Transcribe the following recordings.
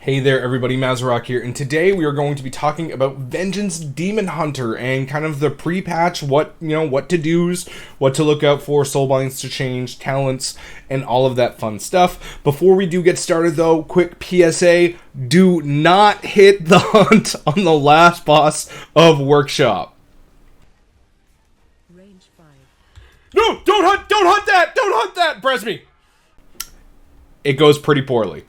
Hey there everybody, Mazarok here, and today we are going to be talking about Vengeance Demon Hunter and kind of the pre-patch, what to-dos, what to look out for, soulbinds to change, talents, and all of that fun stuff. Before we do get started though, quick PSA, do not hit the hunt on the last boss of Workshop. Range 5. No, don't hunt that, press me. It goes pretty poorly.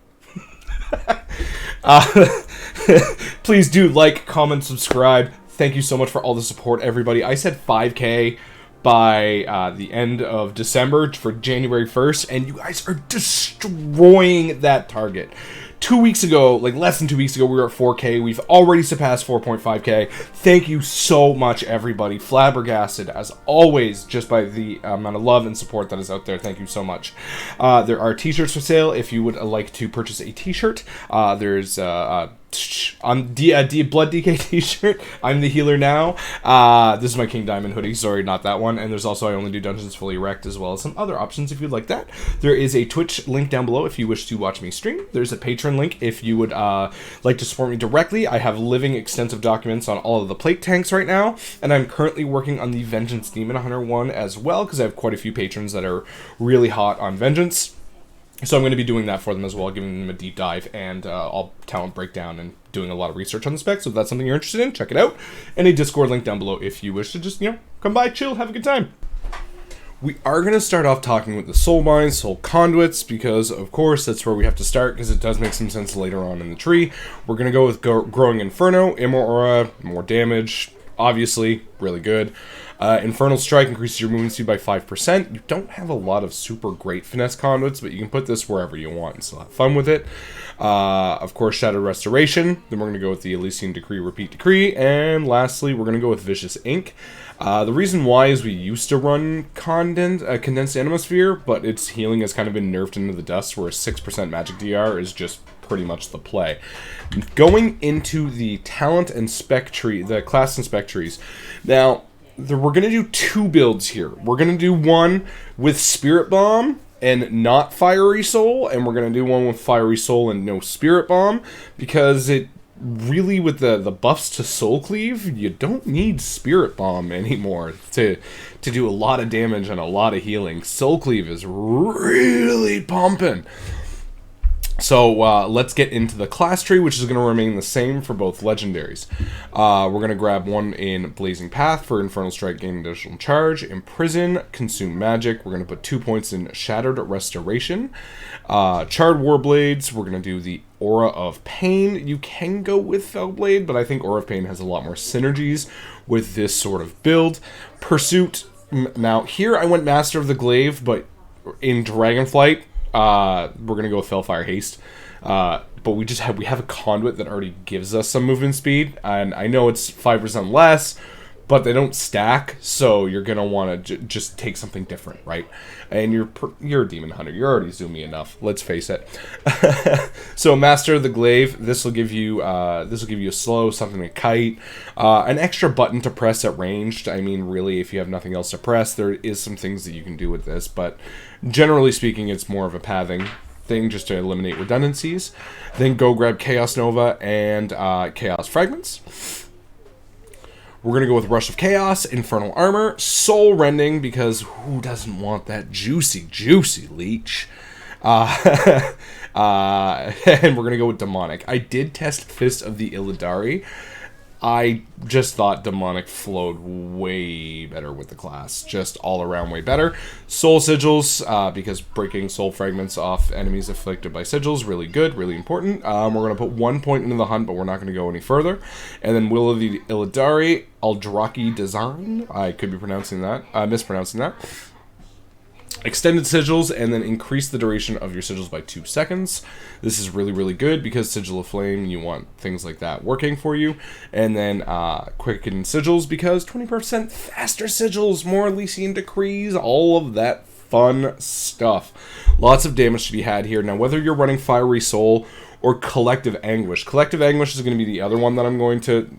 Please do like, comment, subscribe. Thank you so much for all the support, everybody. I said 5K by the end of December for January 1st, and you guys are destroying that target. 2 weeks ago, like less than 2 weeks ago, we were at 4K. We've already surpassed 4.5K. Thank you so much, everybody. Flabbergasted, as always, just by the amount of love and support that is out there. Thank you so much. There are t-shirts for sale if you would like to purchase a t-shirt. There's on the Blood DK t-shirt, I'm the healer now. This is my King Diamond hoodie, sorry, not that one. And there's also I only do dungeons fully erect, as well as some other options if you'd like that. There is a Twitch link down below if you wish to watch me stream. There's a Patreon link if you would like to support me directly. I have living extensive documents on all of the plate tanks right now, and I'm currently working on the Vengeance Demon Hunter one as well, because I have quite a few patrons that are really hot on Vengeance. So I'm going to be doing that for them as well, giving them a deep dive and all talent breakdown and doing a lot of research on the specs. So if that's something you're interested in, check it out. And a Discord link down below if you wish to just, come by, chill, have a good time. We are going to start off talking with the soul mines, soul conduits, because of course that's where we have to start, because it does make some sense later on in the tree. We're going to go with Growing Inferno, more aura, more damage, obviously, really good. Infernal Strike increases your movement speed by 5%. You don't have a lot of super great finesse conduits, but you can put this wherever you want, so have fun with it. Of course, Shadow Restoration. Then we're going to go with the Elysian Decree, Repeat Decree. And lastly, we're going to go with Vicious Ink. The reason why is we used to run Condensed Animosphere, but its healing has kind of been nerfed into the dust, where 6% magic DR is just pretty much the play. Going into the talent and spec tree, the class and spec trees. Now, we're going to do two builds here. We're going to do one with Spirit Bomb and not Fiery Soul, and we're going to do one with Fiery Soul and no Spirit Bomb, because it really, with the buffs to Soul Cleave, you don't need Spirit Bomb anymore to do a lot of damage and a lot of healing. Soul Cleave is really pumping. So let's get into the class tree, which is going to remain the same for both legendaries. We're going to grab one in Blazing Path for Infernal Strike, gain additional charge. Imprison, Consume Magic. We're going to put 2 points in Shattered Restoration. Charred Warblades, we're going to do the Aura of Pain. You can go with Fellblade, but I think Aura of Pain has a lot more synergies with this sort of build. Pursuit, now here I went Master of the Glaive, but in Dragonflight, we're gonna go with Fellfire Haste, but we have a conduit that already gives us some movement speed, and I know it's 5% less, but they don't stack, so you're gonna want to just take something different, right? And you're a demon hunter, you're already zoomy enough. Let's face it. So Master of the Glaive, this will give you a slow, something to kite, an extra button to press at ranged. I mean, really, if you have nothing else to press, there is some things that you can do with this, but generally speaking, it's more of a pathing thing just to eliminate redundancies. Then go grab Chaos Nova and Chaos Fragments. We're going to go with Rush of Chaos, Infernal Armor, Soul Rending, because who doesn't want that juicy, juicy leech? And we're going to go with Demonic. I did test Fist of the Illidari. I just thought Demonic flowed way better with the class. Just all around way better. Soul Sigils, because breaking soul fragments off enemies afflicted by sigils, really good, really important. We're going to put 1 point into the hunt, but we're not going to go any further. And then Will of the Illidari, Aldraki Design. I could be mispronouncing that. Extended sigils, and then increase the duration of your sigils by 2 seconds. This is really, really good, because Sigil of Flame, you want things like that working for you. And then Quicken Sigils, because 20% faster sigils, more Elysian Decrees, all of that fun stuff. Lots of damage to be had here. Now, whether you're running Fiery Soul or Collective Anguish. Collective Anguish is going to be the other one that I'm going to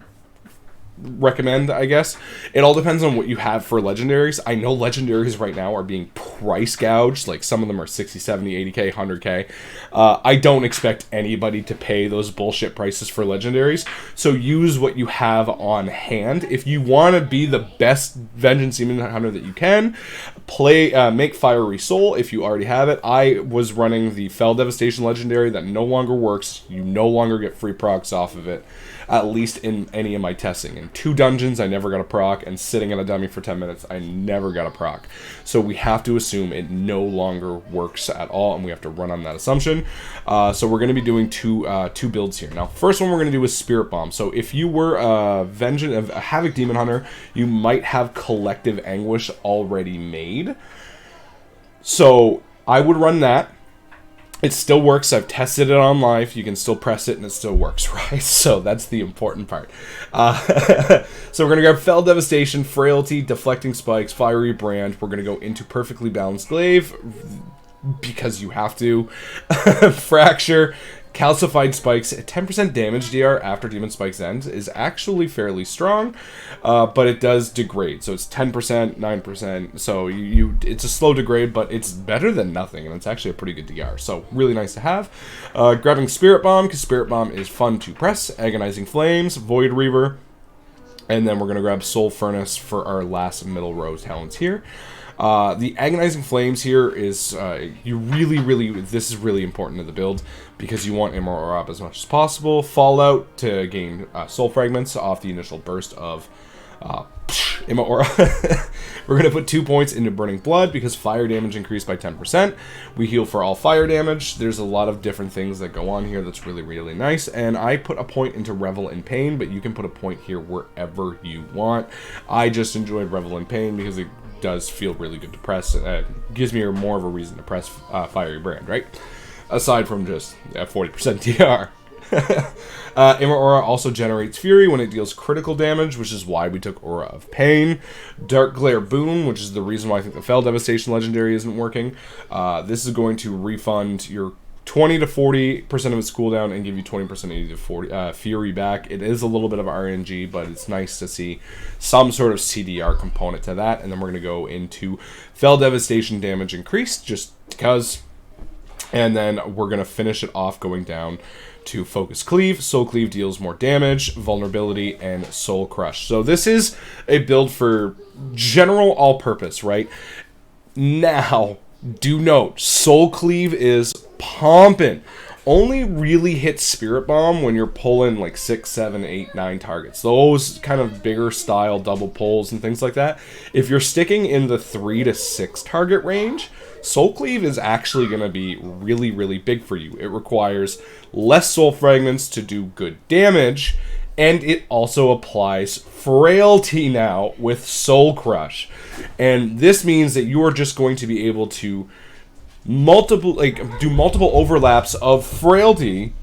recommend, I guess. It all depends on what you have for legendaries. I know legendaries right now are being price gouged. Like, some of them are 60, 70, 80k, 100k. I don't expect anybody to pay those bullshit prices for legendaries. So use what you have on hand. If you want to be the best Vengeance Demon Hunter that you can, make Fiery Soul if you already have it. I was running the Fell Devastation legendary that no longer works. You no longer get free procs off of it, at least in any of my testing. In 2 dungeons, I never got a proc, and sitting in a dummy for 10 minutes, I never got a proc. So we have to assume it no longer works at all, and we have to run on that assumption. So we're going to be doing two builds here. Now, first one we're going to do is Spirit Bomb. So if you were a Havoc Demon Hunter, you might have Collective Anguish already made. So I would run that. It still works. I've tested it on live. You can still press it and it still works, right? So that's the important part. So we're going to grab Fell Devastation, Frailty, Deflecting Spikes, Fiery Brand. We're going to go into Perfectly Balanced Glaive, because you have to. Fracture, Calcified Spikes. 10% damage DR after Demon Spikes ends is actually fairly strong, but it does degrade. So it's 10%, 9%. So it's a slow degrade, but it's better than nothing, and it's actually a pretty good DR. So really nice to have. Grabbing Spirit Bomb, because Spirit Bomb is fun to press. Agonizing Flames, Void Reaver, and then we're going to grab Soul Furnace for our last middle row talents here. The Agonizing Flames here is, this is really important to the build, because you want Immortal Orb as much as possible. Fallout to gain Soul Fragments off the initial burst of Immortal Orb. We're going to put 2 points into Burning Blood, because fire damage increased by 10%. We heal for all fire damage. There's a lot of different things that go on here that's really, really nice. And I put a point into Revel in Pain, but you can put a point here wherever you want. I just enjoyed Revel in Pain because it does feel really good to press. Gives me more of a reason to press Fiery Brand, right? Aside from just 40% DR. Immortal Aura also generates Fury when it deals critical damage, which is why we took Aura of Pain. Dark Glare Boon, which is the reason why I think the Fell Devastation Legendary isn't working. This is going to refund your 20 to 40% of its cooldown and give you 20% of Fury back. It is a little bit of RNG, but it's nice to see some sort of CDR component to that. And then we're going to go into Fell Devastation damage increased, just because. And then we're going to finish it off going down to Focus Cleave. Soul Cleave deals more damage, Vulnerability, and Soul Crush. So this is a build for general all-purpose, right? Now, do note, Soul Cleave is pumping. Only really hits Spirit Bomb when you're pulling like 6, 7, 8, 9 targets. Those kind of bigger style double pulls and things like that. If you're sticking in the 3 to 6 target range, Soul Cleave is actually going to be really, really big for you. It requires less soul fragments to do good damage, and it also applies Frailty now with Soul Crush. And this means that you are just going to be able to do multiple overlaps of Frailty,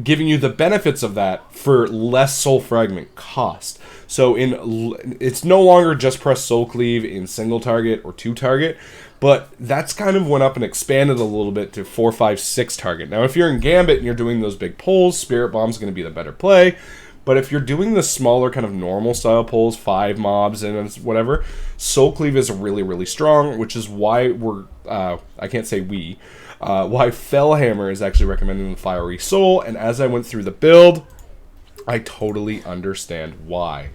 giving you the benefits of that for less soul fragment cost. So it's no longer just press Soul Cleave in single target or 2 target, but that's kind of went up and expanded a little bit to 4, 5, 6 target. Now, if you're in Gambit and you're doing those big pulls, Spirit Bomb's going to be the better play. But if you're doing the smaller kind of normal style pulls, 5 mobs and whatever, Soul Cleave is really, really strong, which is why why Fellhammer is actually recommending the Fiery Soul. And as I went through the build, I totally understand why.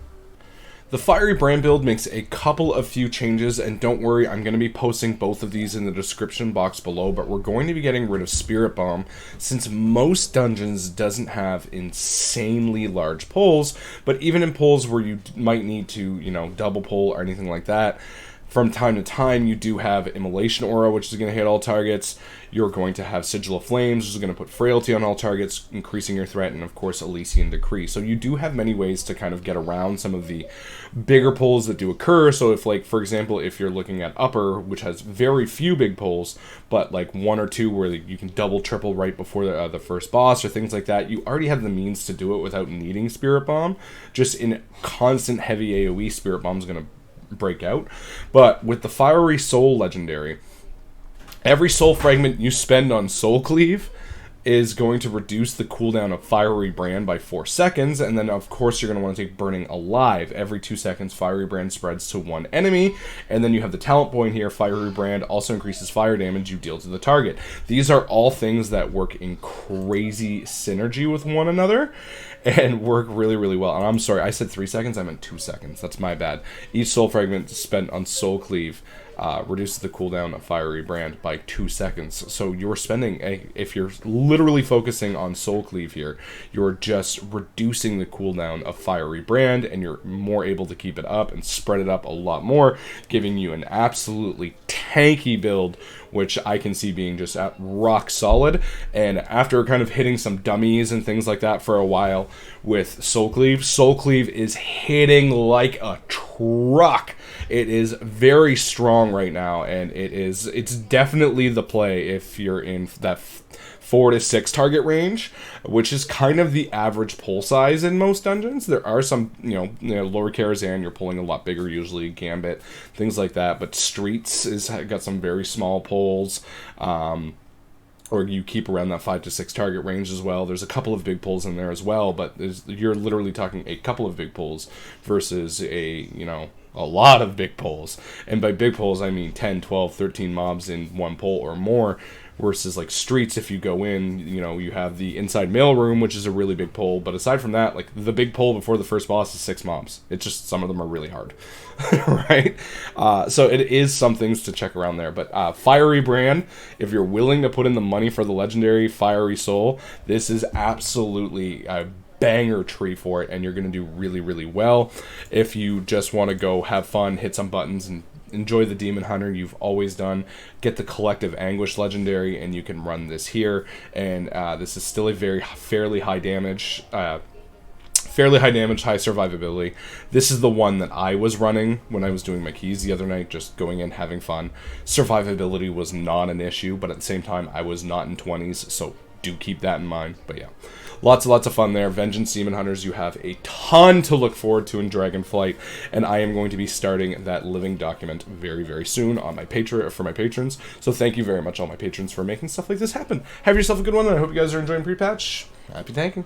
The Fiery Brand build makes a couple of few changes, and don't worry, I'm going to be posting both of these in the description box below, but we're going to be getting rid of Spirit Bomb, since most dungeons doesn't have insanely large pulls, but even in pulls where you might need to, double pull or anything like that, from time to time, you do have Immolation Aura, which is going to hit all targets. You're going to have Sigil of Flames, which is going to put Frailty on all targets, increasing your threat, and of course, Elysian Decree. So you do have many ways to kind of get around some of the bigger pulls that do occur. So if, like, for example, if you're looking at Upper, which has very few big pulls, but like 1 or 2 where you can double, triple right before the first boss or things like that, you already have the means to do it without needing Spirit Bomb. Just in constant heavy AoE, Spirit Bomb's going to break out. But with the Fiery Soul legendary, every soul fragment you spend on Soul Cleave is going to reduce the cooldown of Fiery Brand by 4 seconds, and then of course you're going to want to take Burning Alive. Every 2 seconds, Fiery Brand spreads to one enemy, and then you have the talent point here, Fiery Brand also increases fire damage you deal to the target. These are all things that work in crazy synergy with one another, and work really, really well. And I'm sorry, I said 3 seconds, I meant 2 seconds. That's my bad. Each soul fragment spent on Soul Cleave reduces the cooldown of Fiery Brand by 2 seconds. So you're spending, if you're literally focusing on Soul Cleave here, you're just reducing the cooldown of Fiery Brand, and you're more able to keep it up and spread it up a lot more, giving you an absolutely tanky build, which I can see being just at rock solid. And after kind of hitting some dummies and things like that for a while with Soul Cleave is hitting like a truck. It is very strong right now, and it's definitely the play if you're in that 4 to 6 target range, which is kind of the average pull size in most dungeons. There are some, lower Karazhan, you're pulling a lot bigger usually, Gambit, things like that, but Streets has got some very small pulls, or you keep around that 5 to 6 target range as well. There's a couple of big pulls in there as well, but you're literally talking a couple of big pulls versus a lot of big pulls. And by big pulls, I mean 10, 12, 13 mobs in one pull or more, versus like Streets, if you go in, you have the inside mailroom, which is a really big pull, but aside from that, like the big pull before the first boss is 6 mobs. It's just, some of them are really hard, right? So it is some things to check around there, but Fiery Brand, if you're willing to put in the money for the legendary Fiery Soul, this is absolutely a banger tree for it, and you're going to do really, really well. If you just want to go have fun, hit some buttons, and enjoy the Demon Hunter you've always done, get the Collective Anguish legendary, and you can run this here. And this is still a fairly high damage, high survivability. This is the one that I was running when I was doing my keys the other night, just going in, having fun. Survivability was not an issue, but at the same time, I was not in 20s, so do keep that in mind. But yeah, lots of fun there. Vengeance Demon Hunters, you have a ton to look forward to in Dragonflight, and I am going to be starting that living document very, very soon on my for my patrons. So thank you very much, all my patrons, for making stuff like this happen. Have yourself a good one, and I hope you guys are enjoying pre-patch. Happy tanking.